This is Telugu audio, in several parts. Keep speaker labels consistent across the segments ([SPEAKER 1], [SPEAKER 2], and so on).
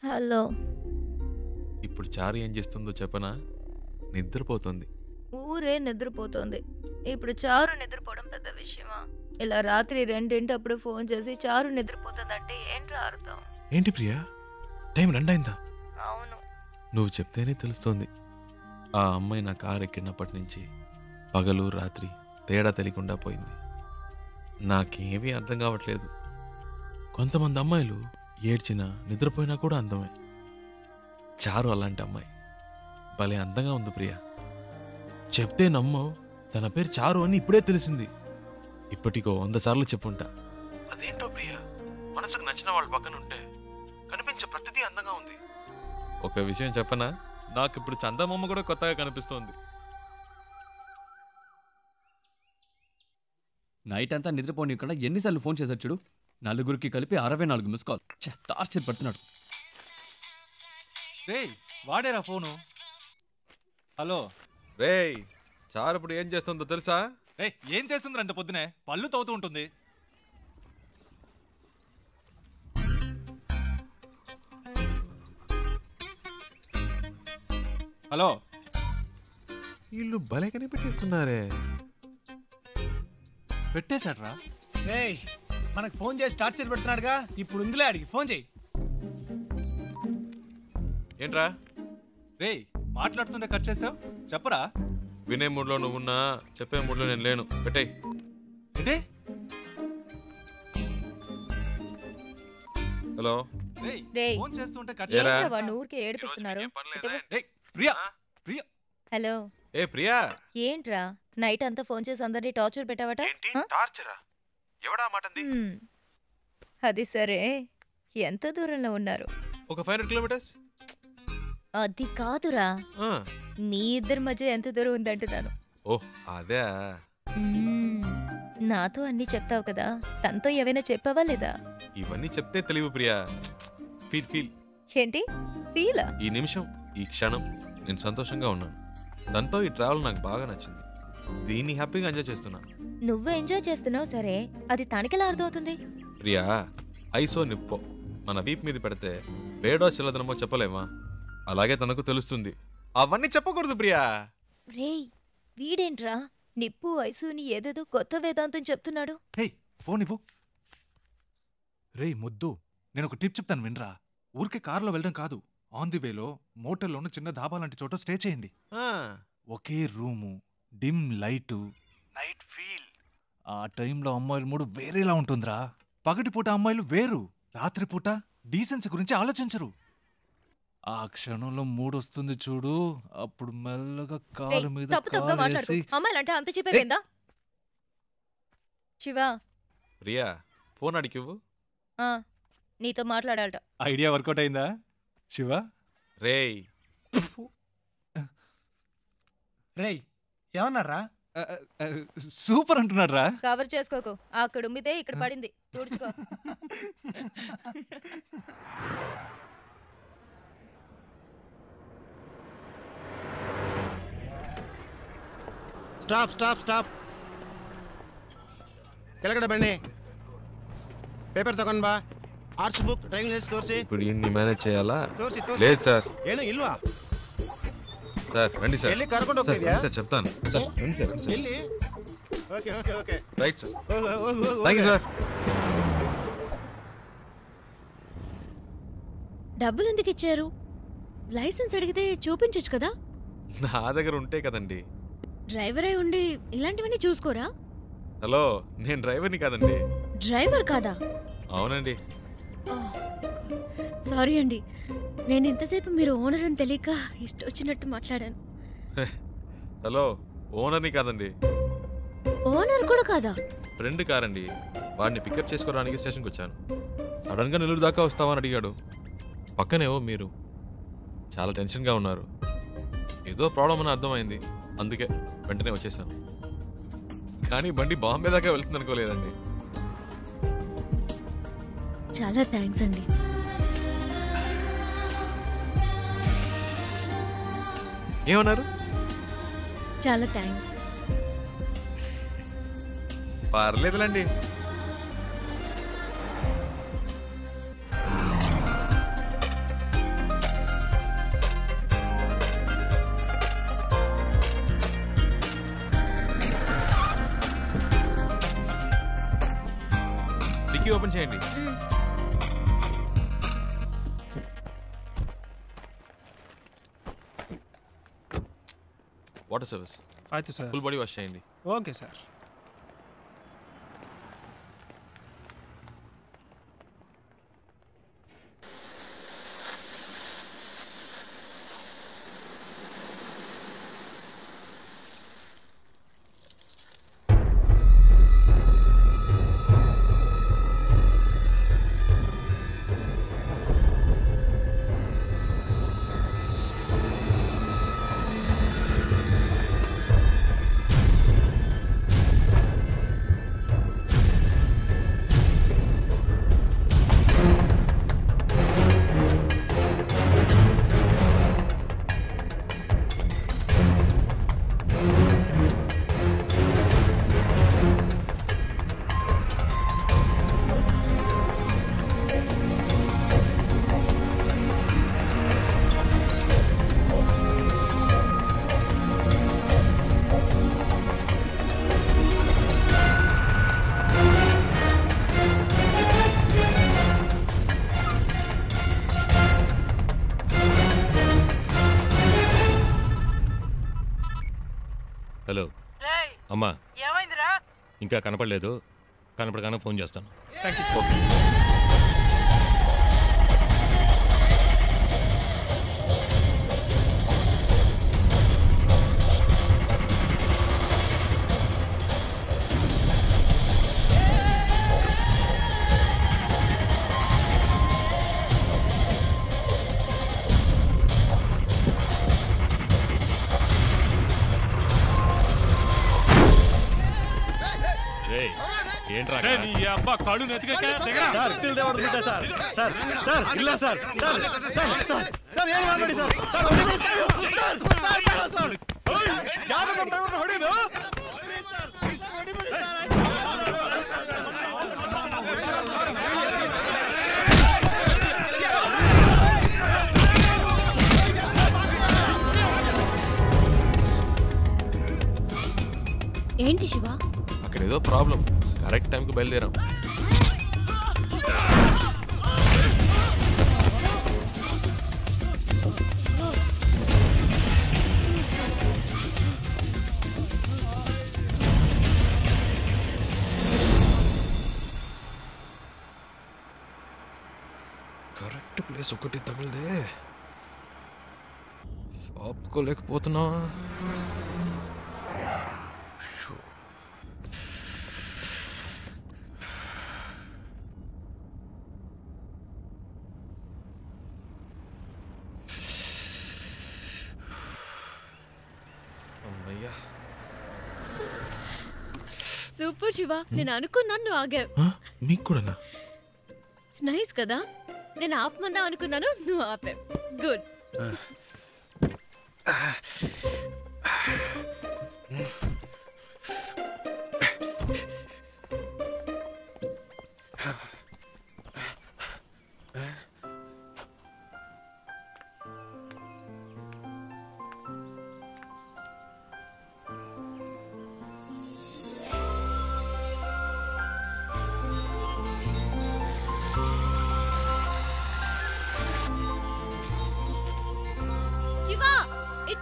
[SPEAKER 1] హలో.
[SPEAKER 2] ఇప్పుడు చారు ఏం చేస్తుందో చెప్పనా? నిద్రపోతుంది.
[SPEAKER 1] ఊరే నిద్రపోతోంది. ఇప్పుడు చారు నిద్రపోవడం పెద్ద విషయమా? ఇలా రాత్రి 2 ఫోన్ చేసి చారు నిద్రపోతుందంటే ఏంట్రా అర్థం?
[SPEAKER 2] ఏంటి ప్రియా, టైం 2 అయిందా?
[SPEAKER 1] అవును.
[SPEAKER 2] నువ్వు చెప్తేనే తెలుస్తోంది. ఆ అమ్మాయి నా కారు ఎక్కినప్పటి నుంచి పగలు రాత్రి తేడా తెలియకుండా పోయింది. నాకేమీ అర్థం కావట్లేదు. కొంతమంది అమ్మాయిలు ఏడ్చినా నిద్రపోయినా కూడా అందమే. చారు అలాంటి అమ్మాయి. భలే అందంగా ఉంది ప్రియా. చెప్తే నమ్మవు, తన పేరు చారు అని ఇప్పుడే తెలిసింది. ఇప్పటికో 100 సార్లు చెప్పుంటా. అదేంటో ప్రియా, మనసుకు నచ్చిన వాళ్ళ పక్కన ఉంటే కనిపించే ప్రతిదీ అందంగా ఉంది. ఒక విషయం చెప్పనా, నాకు ఇప్పుడు చందమామ కూడా కొత్తగా కనిపిస్తోంది.
[SPEAKER 3] నైట్ అంతా నిద్రపోనీయకుండా ఎన్నిసార్లు ఫోన్ చేశారు చూడు. నలుగురికి కలిపి 64 మిస్ కాల్. టార్చర్ పడుతున్నాడు.
[SPEAKER 4] రేయ్, వాడేరా ఫోను. హలో
[SPEAKER 2] రేయ్, చారు ఇప్పుడు ఏం చేస్తుందో తెలుసా?
[SPEAKER 4] రేయ్, ఏం చేస్తుంది అంత పొద్దునే? పళ్ళు తవ్వుతూ ఉంటుంది. హలో,
[SPEAKER 2] వీళ్ళు భలే కనిపెట్టేస్తున్నారే.
[SPEAKER 4] పెట్టేశాడ్రా.
[SPEAKER 5] రేయ్, మనకు ఫోన్ చేసి టార్చర్ పెడుతున్నాడుగా, ఇప్పుడు ఉందిలే అడిగి ఫోన్ చేయి.
[SPEAKER 2] ఏంట్రా
[SPEAKER 4] రేయ్, మాట్లాడుతుంటే కట్ చేసావు, చెప్పరా?
[SPEAKER 2] వినే మూడ్లో నువ్వున్నా, చెప్పే మూడ్లో నేను లేను. పెట్టేయ్.
[SPEAKER 4] ఏంటి?
[SPEAKER 2] హలో.
[SPEAKER 1] రేయ్,
[SPEAKER 4] ఫోన్ చేస్తుంటే కట్
[SPEAKER 2] ఏరా?
[SPEAKER 1] ఏంట్రా వాడిని ఊరికే ఏడిపిస్తున్నారు?
[SPEAKER 4] రేయ్, ప్రియా, ప్రియా.
[SPEAKER 1] హలో.
[SPEAKER 2] ఏ ప్రియా,
[SPEAKER 1] ఏంట్రా నైట్ అంతా ఫోన్ చేసి అందరినీ టార్చర్ పెట్టావట? ఆ?
[SPEAKER 2] టార్చరా? ఎవడా మాటంది?
[SPEAKER 1] అది సరే, ఎంత దూరంలో ఉన్నారు?
[SPEAKER 2] ఒక 500 కిలోమీటర్స్.
[SPEAKER 1] అది కాదురా, నీ ఇద్దరి మధ్య ఎంత దూరం ఉందంటున్నాను.
[SPEAKER 2] ఓహ్ అదే.
[SPEAKER 1] నాతో అన్నీ చెప్తావు కదా, తనతో ఏవైనా చెప్పావా లేదా?
[SPEAKER 2] ఇవన్నీ చెప్తే తెలివి ప్రియా. Feel feel.
[SPEAKER 1] ఏంటి ఫీలా?
[SPEAKER 2] ఈ నిమిషం, ఈ క్షణం నేను సంతోషంగా ఉన్నాను. దాంతో ఈ ట్రావెల్ నాకు బాగా నచ్చింది. దీన్ని హ్యాపీగా ఎంజాయ్ చేస్తున్నా.
[SPEAKER 1] నువ్వు ఎంజాయ్ చేస్తున్నావు సరే, అది తనకెలా అర్థమవుతుంది?
[SPEAKER 2] ప్రియా, ఐసో నిప్పో మన వీప్ మీద పెడితే వేడో చిల్లదనమో చెప్పలేమా? అలాగే తనకు తెలుస్తుంది. అవన్నీ చెప్పకూడదు ప్రియా.
[SPEAKER 1] రేయ్, వీడేంట్రా నిప్పు వయసుని ఏదేదో కొత్త వేదాంతం చెప్తున్నాడు.
[SPEAKER 4] రేయ్, ఫోన్ ఇవ్వు. రేయ్ ముద్దు, నేను ఒక టిప్ చెప్తాను వినరా. ఊరికే కారులో వెళ్ళడం కాదు, ఆన్ ది వేలో మోటల్లోనూ చిన్న ధాబా లాంటి చోట స్టే చేయండి. ఒకే room, dim light, night feel. ఆ టైంలో అమ్మాయిల మూడు వేరేలా ఉంటుందిరా. పగటిపూట అమ్మాయిలు వేరు, రాత్రిపూట డీసెన్సీ గురించి ఆలోచించరు. ఆ క్షణంలో మూడొస్తుంది చూడు, అప్పుడు మెల్లగా కాలు మీద కాలేసి.
[SPEAKER 1] అమ్మాయిలంటే అంత చెప్పేదా? శివ.
[SPEAKER 2] ప్రియా, ఫోన్ అడిగివ్వు.
[SPEAKER 1] నీతో మాట్లాడాలట.
[SPEAKER 4] ఐడియా వర్కౌట్ అయిందా శివ?
[SPEAKER 2] రేయ్
[SPEAKER 5] రేయ్, ఏమన్నారా?
[SPEAKER 4] సూపర్ అంటున్నాడు రా.
[SPEAKER 1] కవర్ చేసుకోకు, అక్కడ ఉమ్మితే ఇక్కడ పడింది, తుడుచుకో.
[SPEAKER 6] Stop stop stop. ಕೆಳಗಡೆ ಬನ್ನಿ, ಪೇಪರ್ ತಗೊಂಡ್ ಬಾ. ಆರ್ಟ್ಸ್ ಬುಕ್, ಡ್ರೈವಿಂಗ್ ಲೈಸೆನ್ಸ್ ತೋರಿಸಿ.
[SPEAKER 2] ఇప్పుడు ఇన్ని మేనేజ్ చేయాలా?
[SPEAKER 6] ತೋರಿಸಿ.
[SPEAKER 2] లేదు సార్.
[SPEAKER 6] ಏನು ಇಲ್ವಾ
[SPEAKER 2] సార్? రండి సార్.
[SPEAKER 6] ಎಲ್ಲಿ ಕರ್ಕೊಂಡು ಹೋಗ್ತಿದ್ಯಾ?
[SPEAKER 2] సార్ చెప్తాను. రండి సార్.
[SPEAKER 6] ಎಲ್ಲಿ? Okay okay okay,
[SPEAKER 2] right sir.
[SPEAKER 6] ಹೋಗು.
[SPEAKER 2] Thank you sir.
[SPEAKER 7] డబ్బులు ఎందుకు ఇచ్చారు? లైసెన్స్ అడిగితే చూపించొచ్చు కదా.
[SPEAKER 2] నా దగ్గర ఉంటే కదండి.
[SPEAKER 7] డ్రైవర్ అయి ఉండి ఇలాంటివన్నీ చూసుకోరా?
[SPEAKER 2] హలో, నేను డ్రైవర్ని కాదండి.
[SPEAKER 7] డ్రైవర్ కాదా?
[SPEAKER 2] అవునండి.
[SPEAKER 7] సారీ అండి, నేను ఇంతసేపు మీరు ఓనర్ అని తెలియక ఇష్టొచ్చినట్టు మాట్లాడాను.
[SPEAKER 2] హలో, ఓనర్ని కాదండి.
[SPEAKER 7] ఓనర్ కూడా కాదా?
[SPEAKER 2] ఫ్రెండ్ కారండి. వాడిని పికప్ చేసుకోవడానికి స్టేషన్కి వచ్చాను. సడన్గా నెల్లూరు దాకా వస్తావని అడిగాడు. పక్కనేవో మీరు చాలా టెన్షన్గా ఉన్నారు. ఏదో ప్రాబ్లం అని అర్థమైంది, అందుకే వెంటనే వచ్చేసాను. కానీ బండి బాంబే దాకా వెళ్తుంది అనుకోలేదండి.
[SPEAKER 7] చాలా థ్యాంక్స్ అండి.
[SPEAKER 2] ఏమన్నారు?
[SPEAKER 7] చాలా థ్యాంక్స్.
[SPEAKER 2] పర్లేదులండి. డిక్కీ ఓపెన్ చేయండి. Water service.
[SPEAKER 5] అయితే సార్
[SPEAKER 2] ఫుల్ బాడీ వాష్ చేయండి.
[SPEAKER 5] Okay sir.
[SPEAKER 8] హలో అమ్మా, ఏమైందిరా? ఇంకా కనపడలేదు, కనపడగానే ఫోన్ చేస్తాను.
[SPEAKER 2] కాళ్ళు
[SPEAKER 7] ఏంటి శివ?
[SPEAKER 2] అక్కడ ఏదో ప్రాబ్లం. కరెక్ట్ టైంకి బయలుదేరాం. కరెక్ట్ ప్లేస్ ఒకటి తగిలిదే, ఆపుకోలేకపోతున్నా.
[SPEAKER 7] సూపర్ శివ, నేను అనుకున్నాను నువ్వు ఆగావు.
[SPEAKER 2] మీకు కూడా
[SPEAKER 7] నైస్ కదా, నేను ఆపమందాం అనుకున్నాను, నువ్వు ఆపావు. గుడ్.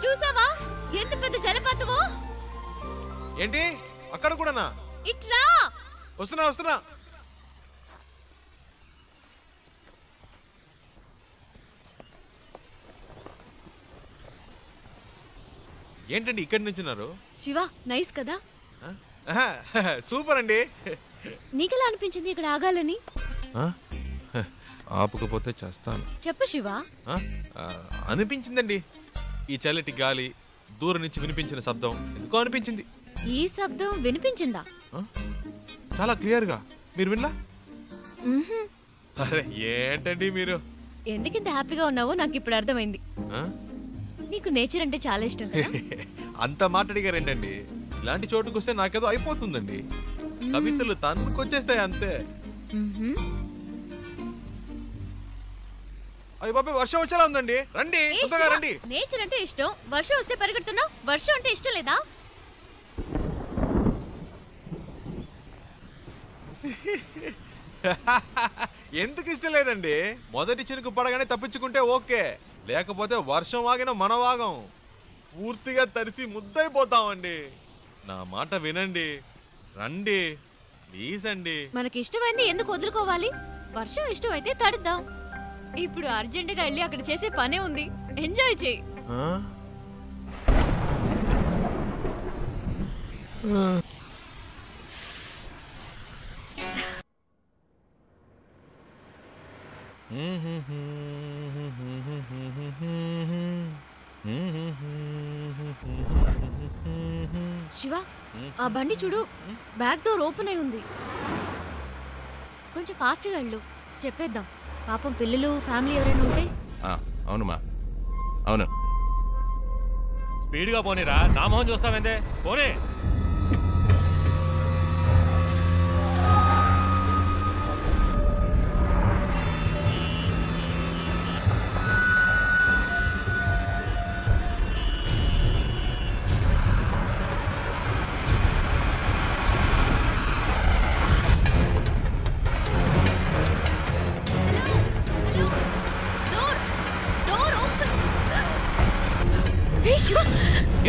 [SPEAKER 7] చూసావా ఎంత పెద్ద జలపాతమో?
[SPEAKER 2] ఏంటి అక్కడ కూడానా?
[SPEAKER 7] ఇట్లా
[SPEAKER 2] వస్తున్నా. ఏంటండి ఇక్కడి నుంచున్నారు?
[SPEAKER 7] శివ నైస్ కదా?
[SPEAKER 2] సూపర్ అండి.
[SPEAKER 7] నీకెలా అనిపించింది ఇక్కడ ఆగాలని?
[SPEAKER 2] ఆపకపోతే చేస్తాను.
[SPEAKER 7] చెప్పు శివ.
[SPEAKER 2] అనిపించిందండి. ఈ చల్లటి గాలి, దూరం నుంచి వినిపించిన శబ్దం ఎందుకో అనిపించింది.
[SPEAKER 7] ఈ శబ్దం వినిపించిందా?
[SPEAKER 2] చాలా క్లియర్ గా. మీరు విన్నా? అరే ఏంటండి మీరు
[SPEAKER 7] ఎందుకింత హ్యాపీగా ఉన్నావో నాకు ఇప్పుడు అర్థమైంది. నీకు నేచర్ అంటే చాలా ఇష్టం కదా?
[SPEAKER 2] అంత మాట్లాడిగారేంటండి. ఇలాంటి చోటుకు వస్తే నాకేదో అయిపోతుందండి. కవితలు తన్నుకొచ్చేస్తాయి అంతే. అయ్య బాబా, వర్షం వచ్చేలా ఉందండి. రండి, తొందరగా రండి.
[SPEAKER 7] నేచర్ అంటే ఇష్టం, వర్షం వస్తే పరిగెడుతున్నావు. వర్షం అంటే ఇష్టం లేదా?
[SPEAKER 2] ఎందుకు ఇష్టం లేదండి? మొదటి చినుకు పడగానే తప్పించుకుంటే ఓకే, లేకపోతే వర్షం వాగిన మన వాగం పూర్తిగా తడిసి ముద్దైపోతామండి. నా మాట వినండి, రండి ప్లీజ్ అండి.
[SPEAKER 7] మనకి ఇష్టమైంది ఎందుకు వదులుకోవాలి? వర్షం ఇష్టమైతే తడుద్దాం. ఇప్పుడు అర్జెంటుగా వెళ్ళి అక్కడ చేసే పనే ఉంది, ఎంజాయ్ చేయి. శివ, ఆ బండి చూడు, బ్యాక్ డోర్ ఓపెన్ అయి ఉంది. కొంచెం ఫాస్ట్గా వెళ్ళు, చెప్పేద్దాం. పాపం పిల్లలు ఫ్యామిలీ ఎవరైనా ఉంటే.
[SPEAKER 8] అవునుమా, అవును. స్పీడ్గా పోనీరా, నా మొహం చూస్తావేందే, పోనీ.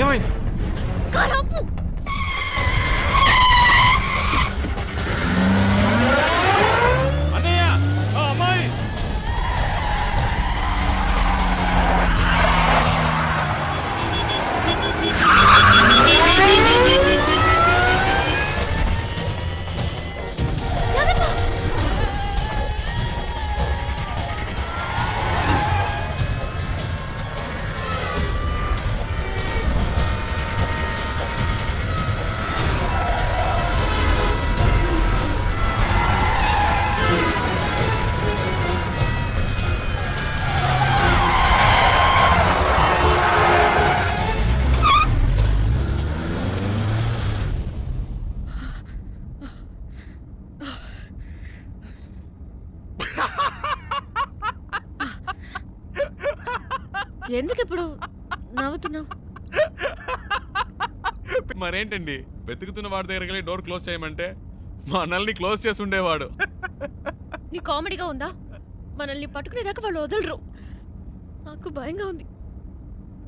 [SPEAKER 2] ఏమైంది?
[SPEAKER 7] కారాపు.
[SPEAKER 8] అన్నయ్య, అమ్మాయి.
[SPEAKER 7] ఎందుకు ఇప్పుడు నవ్వుతున్నావు?
[SPEAKER 2] మరేంటండి, వెతుకుతున్న వాడి దగ్గరికి వెళ్ళి డోర్ క్లోజ్ చేయమంటే మనల్ని క్లోజ్ చేసి ఉండేవాడు.
[SPEAKER 7] నీ కామెడీగా ఉందా? మనల్ని పట్టుకునేదాకా వాళ్ళు వదలరు. నాకు భయంగా ఉంది.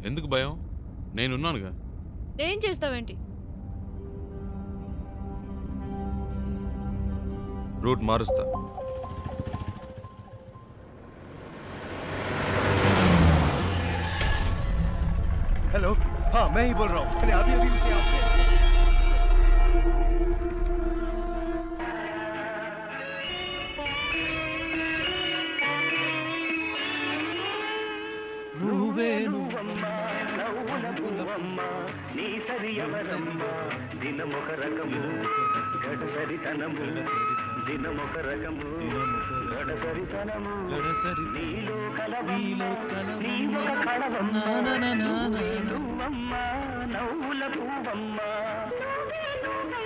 [SPEAKER 2] ఎందుకు భయం? నేనున్నానుగా.
[SPEAKER 7] ఏం చేస్తావేంటి?
[SPEAKER 2] रूट मारुस्ता।
[SPEAKER 9] हेलो, हाँ मैं ही बोल रहा हूँ। मैंने अभी अभी उसे आपसे